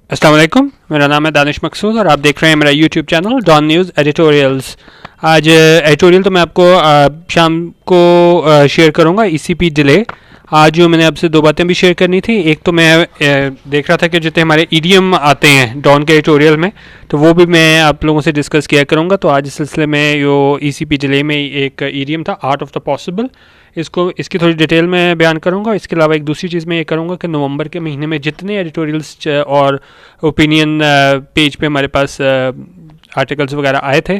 अस्सलाम वालेकुम, मेरा नाम है दानिश मकसूद और आप देख रहे हैं मेरा YouTube channel Dawn news editorials. आज एडिटोरियल तो मैं आपको शाम को शेयर करूंगा ईसीपी डिले। आज जो मैंने आपसे दो बातें भी शेयर करनी थी, एक तो मैं देख रहा था कि जितने हमारे ईडीएम आते हैं डॉन के एडिटोरियल में, तो वो भी मैं आप लोगों से डिस्कस किया करूंगा। तो आज इस सिलसिले में जो ईसीपी डिले में एक ईडीएम था, आर्ट ऑफ द पॉसिबल, इसकी थोड़ी डिटेल में बयान करूंगा। इसके अलावा एक दूसरी चीज़ मैं ये करूंगा कि नवंबर के महीने में जितने एडिटोरियल्स और ओपिनियन पेज पे हमारे पास आर्टिकल्स वगैरह आए थे,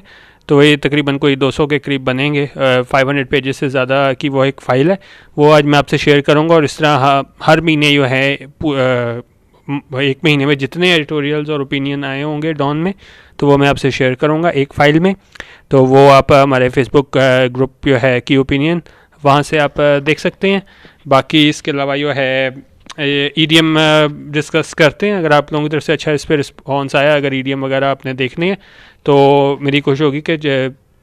तो ये तकरीबन कोई 200 के करीब बनेंगे। 500 पेजेस से ज़्यादा की वो एक फ़ाइल है, वो आज मैं आपसे शेयर करूंगा। और इस तरह हर महीने जो है एक महीने में जितने एडिटोरियल्स और ओपिनियन आए होंगे डॉन में, तो वो मैं आपसे शेयर करूंगा एक फ़ाइल में। तो वो आप हमारे फेसबुक ग्रुप जो है की ओपिनियन, वहाँ से आप देख सकते हैं। बाकी इसके अलावा जो है ईडीएम डिस्कस करते हैं। अगर आप लोगों की तरफ से अच्छा इस पर रिस्पॉन्स आया, अगर ईडीएम वगैरह आपने देखने हैं, तो मेरी कोशिश होगी कि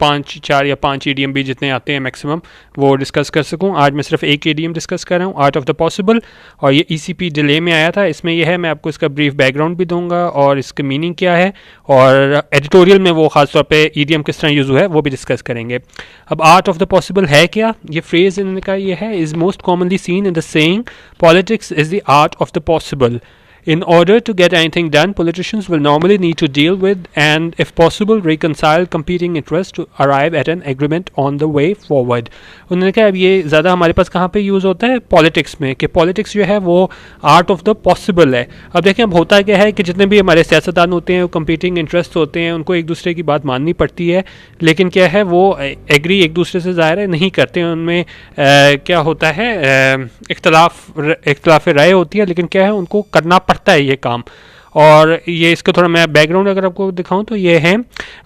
4 या 5 ईडीएम भी जितने आते हैं मैक्सिमम वो डिस्कस कर सकूं। आज मैं सिर्फ एक ईडीएम डिस्कस कर रहा हूं, आर्ट ऑफ द पॉसिबल, और ये ईसीपी डिले में आया था। इसमें यह है, मैं आपको इसका ब्रीफ बैकग्राउंड भी दूंगा और इसकी मीनिंग क्या है, और एडिटोरियल में वो खासतौर पे ईडीएम किस तरह यूज़ हुआ है वो भी डिस्कस करेंगे। अब आर्ट ऑफ द पॉसिबल है क्या? ये फ्रेज इनका ये है, is most commonly seen in the saying politics is the art of the possible. In order to get anything done, politicians will normally need to deal with and, if possible, reconcile competing interests to arrive at an agreement on the way forward. उन्होंने कहा अब ये ज़्यादा हमारे पास कहाँ पे use होता है? पॉलिटिक्स में, कि पॉलिटिक्स जो है वो आर्ट ऑफ द पॉसिबल है। अब देखें, अब होता क्या है कि जितने भी हमारे सियासतदान होते हैं, वो कंपीटिंग इंटरेस्ट होते हैं, उनको एक दूसरे की बात माननी पड़ती है, लेकिन क्या है वो एग्री एक दूसरे से ज़ाहिर है नहीं करते हैं। उनमें क्या होता है, इख्तलाफ राय होती है, लेकिन क्या है उनको करना पड़ता है ये काम। और ये इसका थोड़ा मैं बैकग्राउंड अगर आपको दिखाऊं तो ये है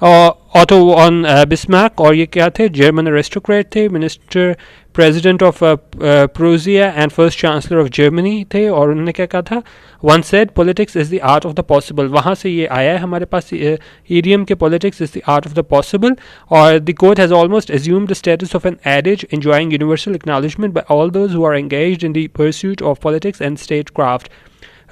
ऑटो वॉन बिस्मार्क, और ये क्या थे? जर्मन एरिस्टोक्रेट थे, minister president of Prussia and first chancellor of Germany थे। और उन्होंने क्या कहा था? One said politics is the art of the possible. वहाँ से ये आया है हमारे पास ईडीएम के, politics is the art of the possible. और the court has almost assumed the status of an adage enjoying universal acknowledgement by all those who are engaged in the pursuit of politics and statecraft.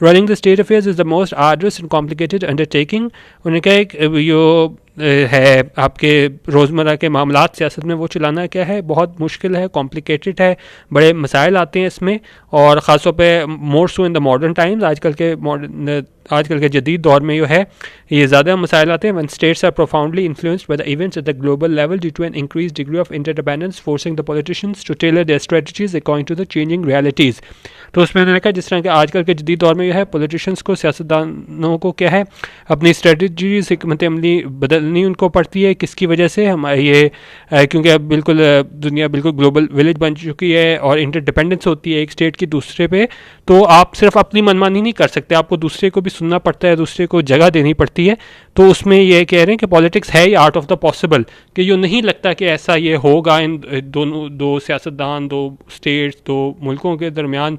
Running the state affairs is the most arduous and complicated undertaking. उन्होंने कहा एक जो है आपके रोज़मर्रा के मामलात सियासत में वो चलाना क्या है, बहुत मुश्किल है, कॉम्प्लिकेटेड है, बड़े मसाइल आते हैं इसमें। और ख़ासतौर पे मोर सो इन द मॉडर्न टाइम्स, आजकल के जदीद दौर में जो है ये ज़्यादा मसाइल आते हैं। One states are profoundly influenced by the events at the global level due to an increase degree of interdependence forcing the politicians to tailor their strategies according to the changing realities. तो उसमें उन्होंने कहा जिस तरह के आजकल के जदीद दौर में जो है पॉलिटिशियंस को, सियासतदानों को क्या है अपनी स्ट्रेटजीज, हिकमत अमली बदलनी उनको पड़ती है। किसकी वजह से? हमारे ये क्योंकि अब दुनिया बिल्कुल ग्लोबल विलेज बन चुकी है और इंटरडिपेंडेंस होती है एक स्टेट की दूसरे पे, तो आप सिर्फ अपनी मनमानी नहीं कर सकते, आपको दूसरे को भी सुनना पड़ता है, दूसरे को जगह देनी पड़ती है। तो उसमें ये कह रहे हैं कि पॉलिटिक्स है ये आर्ट ऑफ द पॉसिबल, कि जो नहीं लगता कि ऐसा ये होगा इन दो सियासतदान, दो स्टेट्स, दो मुल्कों के दरमियान,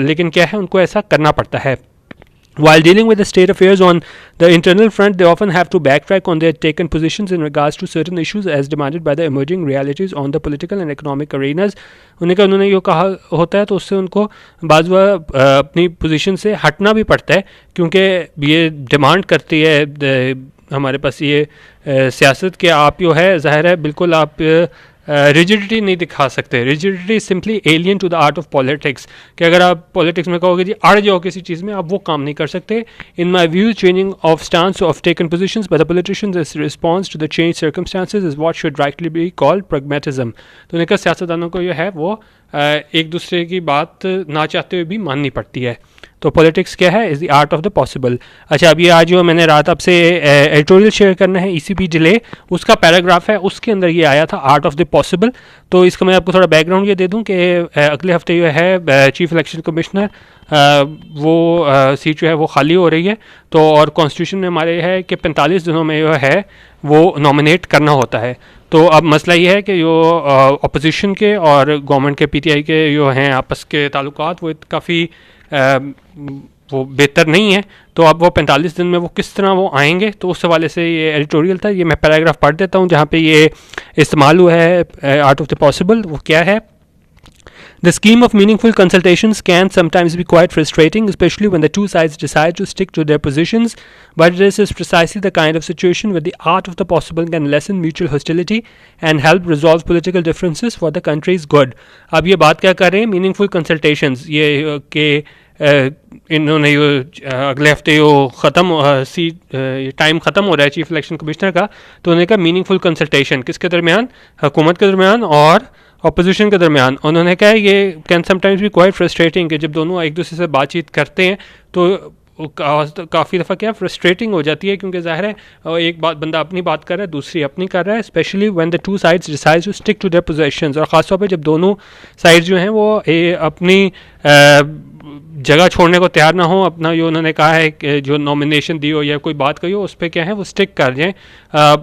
लेकिन क्या है उनको ऐसा करना पड़ता है। While dealing with the state affairs on the internal front, they often have to backtrack on their taken positions in regards to certain issues as demanded by the emerging realities on the political and economic arenas. उन्होंने यो कहा होता है, तो उससे उनको बाज़ अपनी position से हटना भी पड़ता है, क्योंकि ये डिमांड करती है हमारे पास ये सियासत के आप जो है ज़ाहिर है बिल्कुल आप रिजिडिटी नहीं दिखा सकते। Rigidity simply alien to the art of politics, कि अगर आप पॉलिटिक्स में कहोगे जी अड़ जाओ किसी चीज़ में, आप वो काम नहीं कर सकते। In my view changing of stance of taken positions by the politicians is response to the change circumstances is what should rightly be called pragmatism. तो उन्हें कहा सियासतदानों को जो है वो एक दूसरे की बात ना चाहते हुए भी माननी पड़ती है। तो पॉलिटिक्स क्या है? Is the art of the possible. अच्छा, अब ये आज जो मैंने रात आपसे एडिटोरियल शेयर करना है ईसीपी डिले, उसका पैराग्राफ है, उसके अंदर ये आया था आर्ट ऑफ द पॉसिबल। तो इसका मैं आपको थोड़ा बैकग्राउंड ये दे दूं कि अगले हफ्ते जो है चीफ इलेक्शन कमिश्नर वो सीट जो है वो खाली हो रही है। तो और कॉन्स्टिट्यूशन में हमारे है कि 45 दिनों में जो है वो नॉमिनेट करना होता है। तो अब मसला ये है कि जो अपोजिशन के और गवर्नमेंट के पीटीआई के जो हैं आपस के ताल्लुकात वो काफ़ी वो बेहतर नहीं है। तो अब वो 45 दिन में वो किस तरह वो आएंगे, तो उस हवाले से ये एडिटोरियल था। ये मैं पैराग्राफ पढ़ देता हूँ जहाँ पे ये इस्तेमाल हुआ है आर्ट ऑफ द पॉसिबल। वो क्या है? The scheme of meaningful consultations can sometimes be quite frustrating, especially when the two sides decide to stick to their positions, but this is precisely the kind of situation where the art of the possible can lessen mutual hostility and help resolve political differences for the country's good. अब ये बात क्या कर रहे हैं, meaningful consultations, ये कि इन्होंने ये अगले हफ्ते यो ख़त्म टाइम ख़त्म हो रहा है चीफ इलेक्शन कमिश्नर का, तो उन्होंने कहा मीनिंगफुल कंसल्टेशन किसके दरमियान, हुकूमत के दरमियान और अपोजिशन के दरमियान. उन्होंने कहा ये कैन समटाइम्स भी क्वाइट फ्रस्ट्रेटिंग कि जब दोनों एक दूसरे से बातचीत करते हैं तो काफ़ी दफ़ा क्या फ्रस्ट्रेटिंग हो जाती है, क्योंकि ज़ाहिर है एक बंदा अपनी बात कर रहा है, दूसरी अपनी कर रहा है, specially when the two sides decide to stick to their positions. और ख़ास तौर पे जब दोनों साइड्स जो हैं वो अपनी जगह छोड़ने को तैयार ना हो, अपना जो उन्होंने कहा है कि जो नॉमिनेशन दी हो या कोई बात कही हो उस पर क्या है वो स्टिक कर जाएँ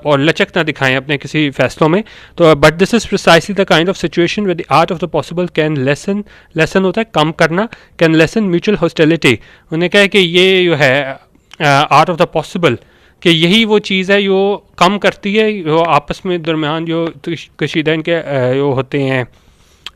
और लचक ना दिखाएं अपने किसी फैसलों में. तो but this is precisely the kind of situation with the art of the possible can lesson होता है कम करना, कैन लेसन म्यूचुअल हॉस्टिलिटी. उन्होंने कहा कि ये जो है आर्ट ऑफ द पॉसिबल कि यही वो चीज़ है जो कम करती है जो आपस में दरमियान जो कशीदा इनके जो होते हैं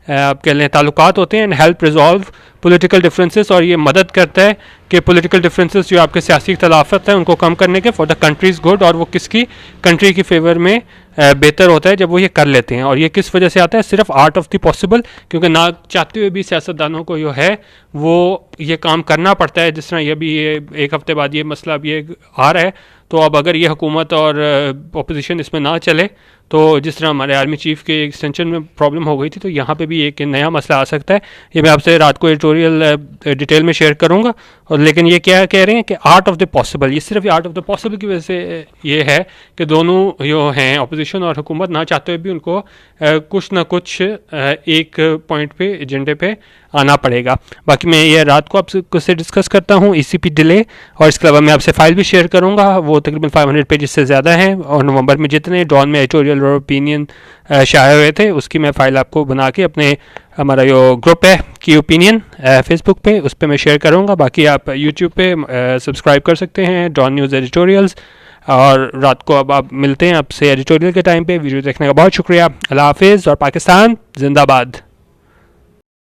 आप कह लें ताल्लुकात होते हैं, and help resolve political differences. और ये मदद करता है कि पॉलिटिकल डिफरेंसेस जो आपके सियासी इख्तलाफत हैं उनको कम करने के फॉर द कंट्रीज़ गुड, और वो किसकी कंट्री की फेवर में बेहतर होता है जब वो ये कर लेते हैं. और ये किस वजह से आता है, सिर्फ आर्ट ऑफ द पॉसिबल, क्योंकि ना चाहते हुए भी सियासतदानों को जो है वो ये काम करना पड़ता है. जिस तरह ये भी ये एक हफ्ते बाद ये मसला अब ये आ रहा है, तो अब अगर ये हुकूमत और अपोजिशन इसमें ना चले तो जिस तरह हमारे आर्मी चीफ के एक्सटेंशन में प्रॉब्लम हो गई थी, तो यहाँ पे भी एक नया मसला आ सकता है. ये मैं आपसे रात को एडिटोरियल डिटेल में शेयर करूँगा. और लेकिन ये क्या कह रहे हैं कि आर्ट ऑफ द पॉसिबल, ये सिर्फ आर्ट ऑफ द पॉसिबल की वजह से ये है कि दोनों जो हैं अपोजिशन और हुकूमत ना चाहते हुए भी उनको कुछ ना कुछ एक पॉइंट पे एजेंडे पे आना पड़ेगा. बाकी मैं ये रात को आपसे डिस्कस करता हूँ ECP डिले, और इसके अलावा मैं आपसे फाइल भी शेयर करूँगा, वो तकरीबन 500 पेजेस से ज़्यादा हैं. और नवंबर में जितने डॉन में एडिटोरियल और ओपिनियन शाये हुए थे उसकी मैं फ़ाइल आपको बना के अपने हमारा जो ग्रुप है की ओपिनियन फेसबुक पे उस पर मैं शेयर करूँगा. बाकी आप यूट्यूब पे सब्सक्राइब कर सकते हैं डॉन न्यूज़ एडिटोरियल्स. और रात को अब आप मिलते हैं आपसे एडिटोरियल के टाइम पे. वीडियो देखने का बहुत शुक्रिया. अल्लाह हाफिज़ और पाकिस्तान जिंदाबाद.